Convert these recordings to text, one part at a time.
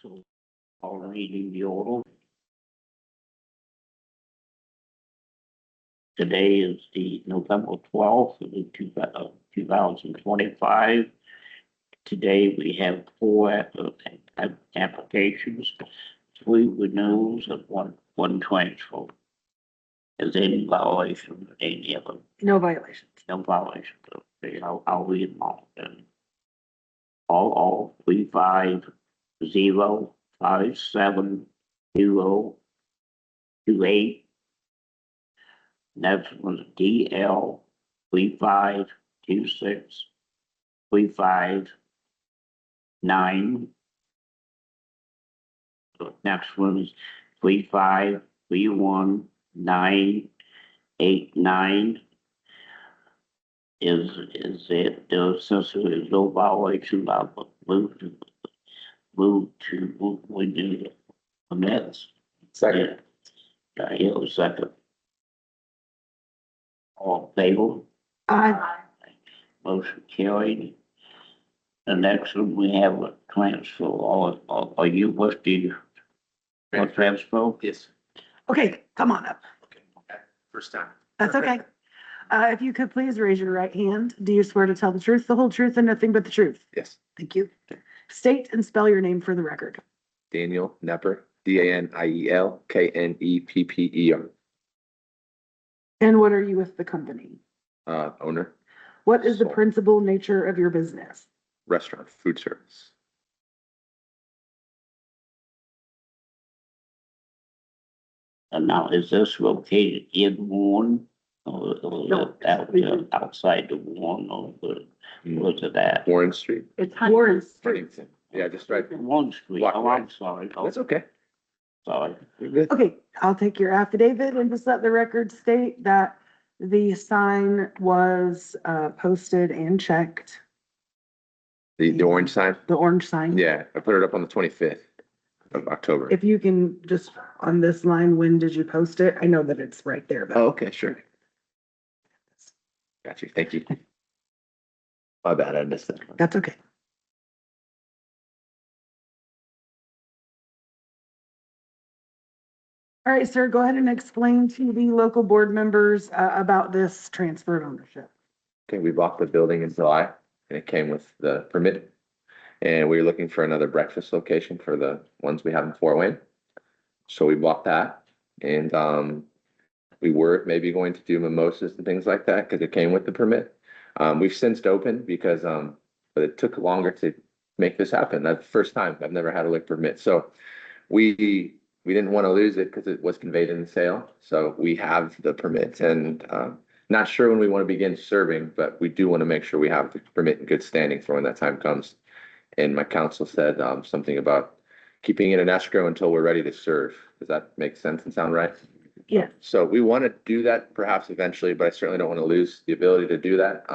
So I'll read the order. Today is the November 12th of the 2025. Today we have four applications, three renewals and one transfer. Is there any violation of any of them? No violations. No violation. Okay, I'll read them all then. All 350570228. Next one's DL 3526359. Next one is 3531989. Is it, since there is no violation, I'll move to renew the minutes. Second. I hear a second. All in favor? Aye. Motion carried. The next one, we have a transfer, are you, what's the, what transfer? Yes. Okay, come on up. Okay. First time. That's okay. If you could please raise your right hand. Do you swear to tell the truth, the whole truth, and nothing but the truth? Yes. Thank you. State and spell your name for the record. Daniel Nepper, DanielKnepper. And what are you with the company? Owner, What is the So- principal nature of your business? restaurant, food service. And now, is this located in Warren? Or No. outside the Warren, or where's it at? Warren Street, It's Warren Street. Huntington. Yeah, just right. Warren Street, Block oh, right. I'm sorry, oh, That's okay. sorry. You're good. Okay, I'll take your affidavit and just let the record state that the sign was posted and checked, The orange sign? the orange sign. Yeah, I put it up on the 25th of October. If you can just, on this line, when did you post it? I know that it's right there, but. Oh, okay, sure. Got you. Thank you. My bad, I missed that. That's okay. All right, sir, go ahead and explain to the local board members about this transfer of ownership. Okay, we bought the building in July and it came with the permit. And we were looking for another breakfast location for the ones we have in Fort Wayne. So we bought that and we were maybe going to do mimosas and things like that because it came with the permit. We've since opened because but it took longer to make this happen. That's the first time I've never had a liquor permit. So we didn't want to lose it because it was conveyed in the sale. So we have the permit and not sure when we want to begin serving, but we do want to make sure we have the permit in good standing for when that time comes. And my counsel said something about keeping it in escrow until we're ready to serve. Does that make sense and sound right? Yeah. So we want to do that perhaps eventually, but I certainly don't want to lose the ability to do that.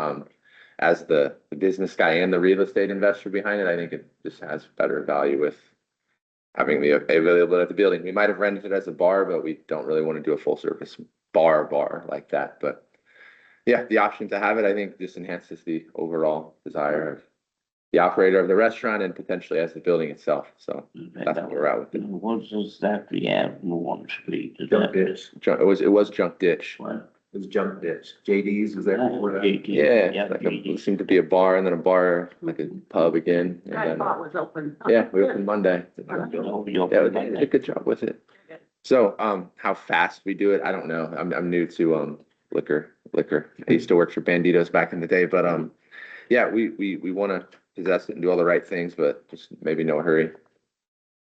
As the business guy and the real estate investor behind it, I think it just has better value with having the available at the building. We might have rented it as a bar, but we don't really want to do a full service bar like that. But yeah, the option to have it, I think just enhances the overall desire of the operator of the restaurant and potentially as the building itself. So that's where we're at with it. What does that we have in Warren Street? Is Junk that- ditch. It was Junk Ditch. What? It was junk ditch. JD's was there before that. Yeah, like it seemed to be a bar and then a bar, like a pub again. And I then, thought it was open. yeah, we opened Monday. Oh, Yeah, we did a good job with it. So, how fast we do it, I don't know. I'm new to, liquor. I used to work for Banditos back in the day, but, yeah, we want to possess it and do all the right things, but just maybe no hurry.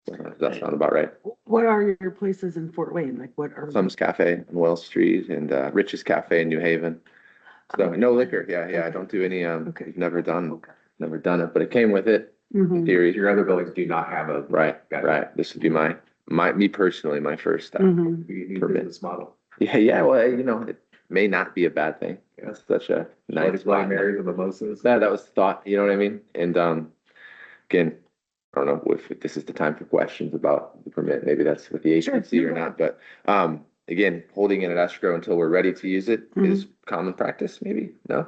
Does that sound about right? What are your places in Fort Wayne? Like what are? Thumbs Cafe on Wells Street and, Rich's Cafe in New Haven. So no liquor. Yeah, I don't do any, Okay. we've never done Okay. it, but it came with it in Mhm. theory. Your other buildings do not have a. Right. This would be me personally, my first, Mhm. New Permit. business model. yeah, well, it may not be a bad thing. It's such a nice Bloody spot. Marys and mimosas. That was the thought, you know what I mean? And, again, I don't know if this is the time for questions about the permit. Maybe that's with the Sure. agency or not, but, again, holding it at escrow until we're ready to use it is common practice, maybe? No?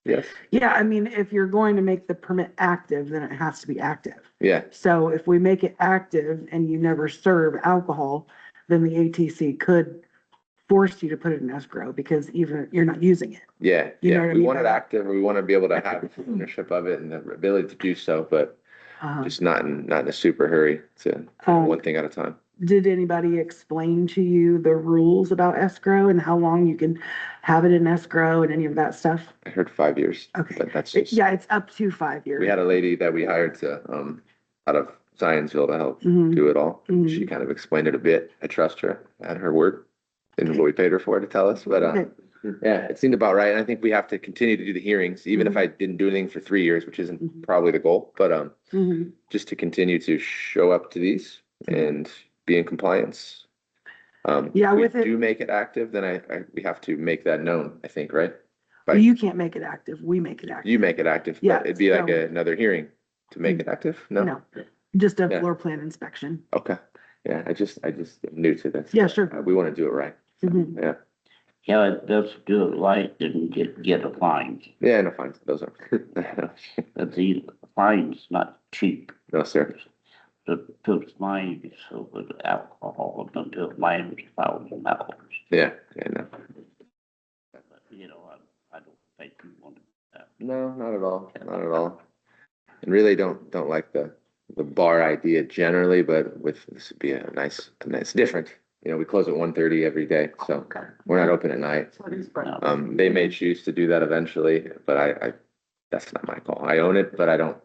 Yes, Yeah, I mean, if you're going to make the permit active, then it has to be active. yeah, So if we make it active and you never serve alcohol, then the ATC could force you to put it in escrow because even you're not using it. yeah, You know yeah. what I We mean want by it that? active, we want to be able to have ownership of it and the ability to do so, but Uh, just not in a super hurry to one thing at a time. Did anybody explain to you the rules about escrow and how long you can have it in escrow and any of that stuff? I heard 5 years, Okay. but that's just, Yeah, it's up to 5 years. we had a lady that we hired to, out of Zionsville to help Mhm. do it all. Mhm. She kind of explained it a bit. I trust her at her word. And what we paid her for to tell us, but, Okay. yeah, it seemed about right. And I think we have to continue to do the hearings, even if I didn't do anything for 3 years, which isn't Mhm. probably the goal, but, Mhm. just to continue to show up to these and be in compliance. Yeah, if we with it- do make it active, then we have to make that known, I think, right? Well, Like, you can't make it active. We make it active. you make it active, Yeah, but it'd be like so- another hearing to make it active? No? No, just a Yeah. floor plan inspection. Okay, yeah, I just am new to this. Yeah, sure. We want to do it right. Mhm. Yeah, Yeah, let's do it right and get a fine. yeah, no, fine, those are. But the fine's not cheap. No, sir. The fine, so with alcohol, until mine was $1,000. Yeah, yeah, no. But, I don't think we want to do that. No, not at all, not at all. And really don't like the bar idea generally, but this would be a nice different. We close at 1:30 every day, so we're not open at night. They may choose to do that eventually, but I that's not my call. I own it, but I don't,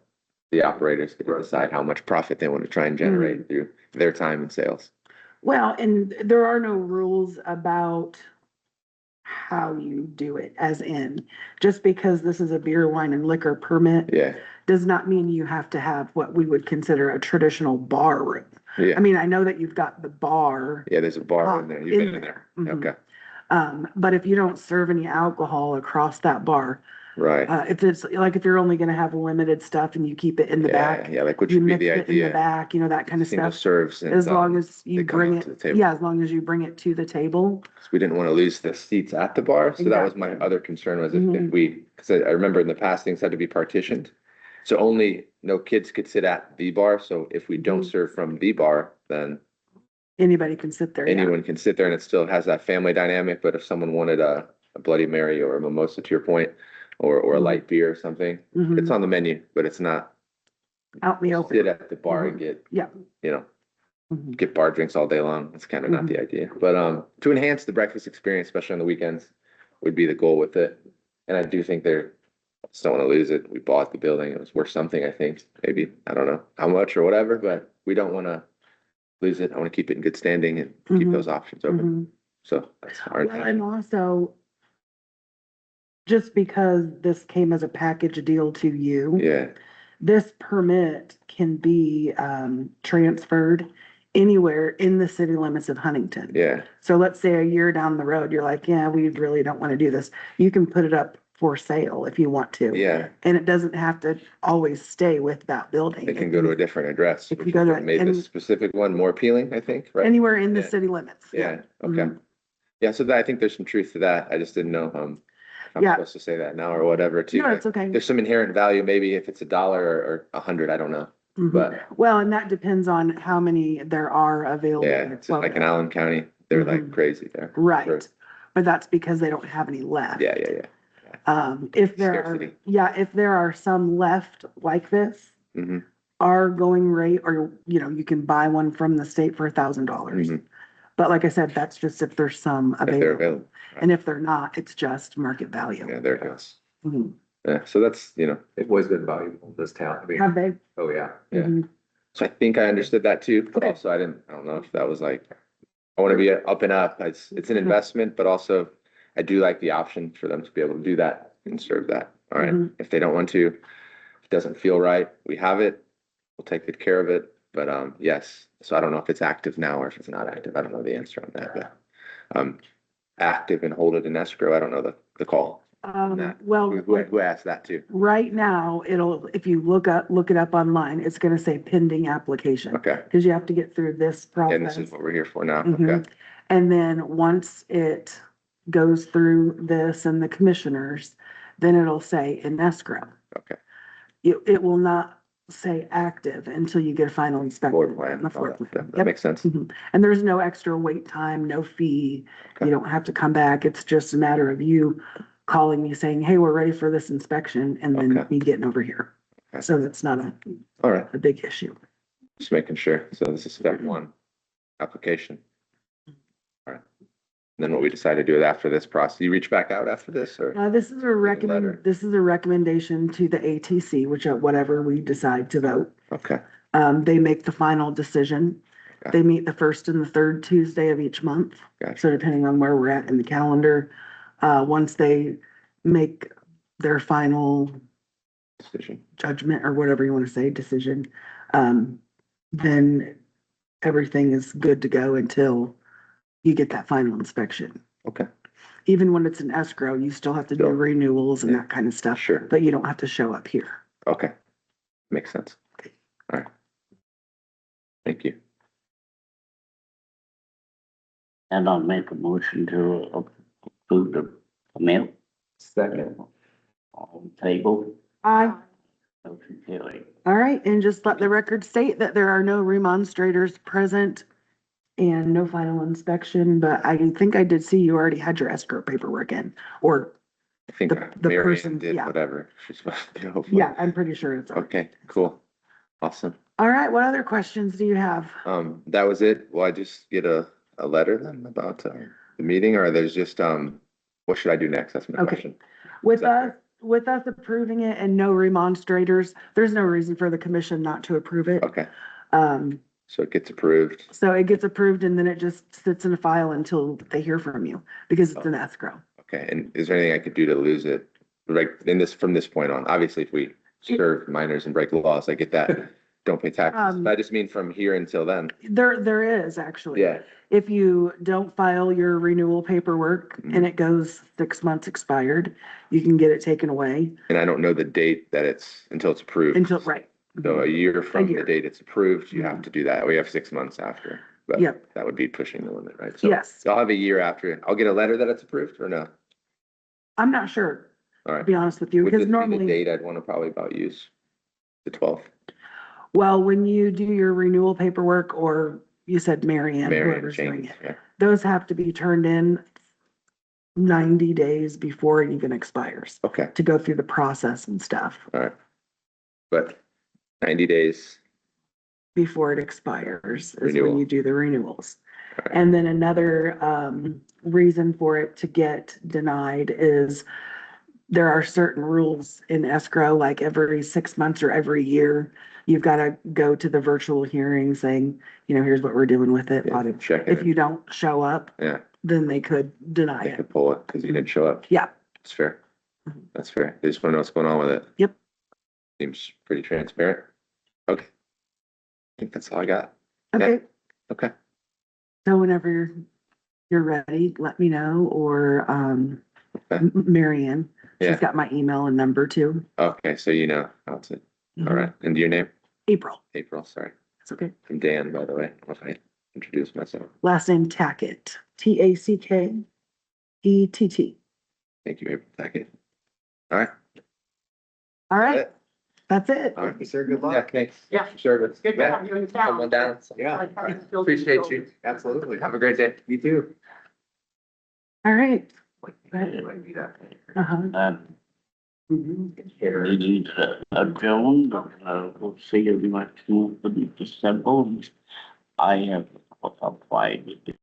the operators get to decide how much profit they want to try and generate through their time and sales. Well, and there are no rules about how you do it, as in, just because this is a beer, wine, and liquor permit Yeah, does not mean you have to have what we would consider a traditional bar room. I yeah, mean, I know that you've got the bar. yeah, there's a bar in there. You've been in there. Mhm. Okay, But if you don't serve any alcohol across that bar, right. if you're only gonna have limited stuff and you keep it in the Yeah, back. yeah, like what You should be mix the it in the idea. back, that kind of Single stuff. serves and. As long as they you come bring out to the it, table. yeah, as long as you bring it to the table. We didn't want to lose the seats at the bar, so that was my Exactly. other concern was if Mhm. because I remember in the past, things had to be partitioned. So only, no kids could sit at the bar, so if we don't Mhm. serve from the bar, then Anybody can sit there. Yeah. anyone can sit there and it still has that family dynamic, but if someone wanted a Bloody Mary or a mimosa, to your point, or a Mhm. light beer or something, Mhm. it's on the menu, but it's not Out in the sit open. at the bar and get, Yeah. you know, Mhm. get bar drinks all day long. That's kind of not the idea. But to enhance the breakfast experience, especially on the weekends, would be the goal with it. And I do think just don't want to lose it. We bought the building. It was worth something, I think. Maybe, I don't know how much or whatever, but we don't want to lose it. I want to keep it in good standing and keep Mhm. those options open. Mhm. So that's our Well, and intention. also, just because this came as a package deal to you. Yeah, This permit can be transferred anywhere in the city limits of Huntington. yeah, So let's say a year down the road, you're like, yeah, we really don't want to do this. You can put it up for sale if you want to. yeah. And it doesn't have to always stay with that building. It can go to a different address. It can which go to- would've made this and- specific one more appealing, I think, right? Anywhere in the Yeah. city limits. Yeah, okay. Mhm. Yeah, so I think there's some truth to that. I just didn't know, if I'm Yeah. supposed to say that now or whatever too. No, it's okay. There's some inherent value, maybe if it's $1 or 100, I don't know. Mhm. But Well, and that depends on how many there are available. yeah, it's like in Allen County, they're like Mhm. crazy there. Right, but that's because they don't have any left. Yeah, yeah, yeah. If there are, Scarcity. if there are some left like this, hmm our going rate, or, you can buy one from the state for $1,000. Mhm. But like I said, that's just if there's some If they're available. available. And if they're not, it's just market value. Yeah, there it goes. Mhm. Yeah, so that's, They've always been valuable in this town. I mean, Have they? oh, yeah. Yeah. Mhm. so I think I understood that too. But Okay. also I don't know if that was like, I want to be up and up. It's an Mhm. investment, but also I do like the option for them to be able to do that and serve that. All right. Mhm. If they don't want to, if it doesn't feel right, we have it. We'll take good care of it. But yes, so I don't know if it's active now or if it's not active. I don't know the answer on that, but active and hold it in escrow. I don't know the call. Nah. Well, Who asked that too? right now, if you look it up online, it's gonna say pending application. Okay. Because you have to get through this process. And this is what we're here for now. Mhm. Okay. And then once it goes through this and the commissioners, then it'll say in escrow. Okay. It will not say active until you get a final inspection. Floor plan. The floor all that plan. stuff. That Yep. makes sense. Mhm. And there's no extra wait time, no fee. Okay. You don't have to come back. It's just a matter of you calling me saying, hey, we're ready for this inspection, and then Okay. me getting over here. Okay. So that's not All right, a big issue. just making sure. So this is step one, application. All right. And then what we decide to do after this process, you reach back out after this or? This is a letter. this is a recommendation to the ATC, which whatever we decide to vote. Okay, They make the final decision. Okay. They meet the first and the third Tuesday of each month. Gotcha. So depending on where we're at in the calendar, once they make their final decision. judgment or whatever you want to say, decision, then everything is good to go until you get that final inspection. Okay, Even when it's an escrow, you still have to do Still. renewals and Yeah. that kind of stuff, sure. but you don't have to show up here. Okay, makes sense. All right. Thank you. And I'll make a motion to approve the permit Second. on the table. Aye. Motion carried. All right, and just let the record state that there are no remonstrators present and no final inspection, but I think I did see you already had your escrow paperwork in, or, I think the Mary person- Ann did yeah. whatever she's supposed to do. hopefully. yeah, I'm pretty sure it's. Okay, cool. Awesome. All right, what other questions do you have? That was it. Will I just get a letter then about the meeting or there's just, what should I do next? That's my Okay. question. With Is that us, with us approving it and no remonstrators, there's no reason for the commission not to approve it. Okay, Um, so it gets approved. so it gets approved and then it just sits in a file until they hear from you, because it's an escrow. Okay, and is there anything I could do to lose it? Like from this point on, obviously if we serve minors and break laws, I get that. Don't pay taxes. But I just mean from here until then. There is actually. Yeah, If you don't file your renewal paperwork and it goes 6 months expired, you can get it taken away and I don't know the date that until it's approved. until, right. So a year from the year. date it's approved, you have to do that. We have 6 months after. But Yep. that would be pushing the limit, right? So Yes, I'll have a year after. I'll get a letter that it's approved or no? I'm not sure, All to right. be honest with you, Would because this be the normally, date I'd want to probably about use? The 12th? well, when you do your renewal paperwork, or you said Marianne, Marion whoever's doing James, it, yeah. those have to be turned in 90 days before it even expires, Okay, to go through the process and stuff all right. But 90 days, before it expires is when Renewal. you do the renewals. Alright. And then another reason for it to get denied is there are certain rules in escrow, like every 6 months or every year, you've got to go to the virtual hearing saying, here's what we're doing with it. yeah, check If it. you don't show up, Yeah, then they could deny they it. could pull it because you didn't show up. Yeah. That's fair. Mhm. That's fair. They just want to know what's going on with it. Yep. Seems pretty transparent. Okay. I think that's all I got. Okay, Okay. so whenever you're ready, let me know, or Okay. Marianne. Yeah. She's got my email and number too. Okay, so you know how to, all right. And your name? April, April, sorry. it's okay. I'm Dan, by the way. If I introduce myself. Last name Tackett, Tackett. Thank you, April. Thank you. All right. All right, that's it. All right. Sir, good Yeah, luck. thanks. Yeah. Sure. But Good to have you in town. Come down. Yeah, Appreciate you. absolutely. Have a great day. You too. All right. Meeting adjourned, we'll see you next month in December. I have applied with the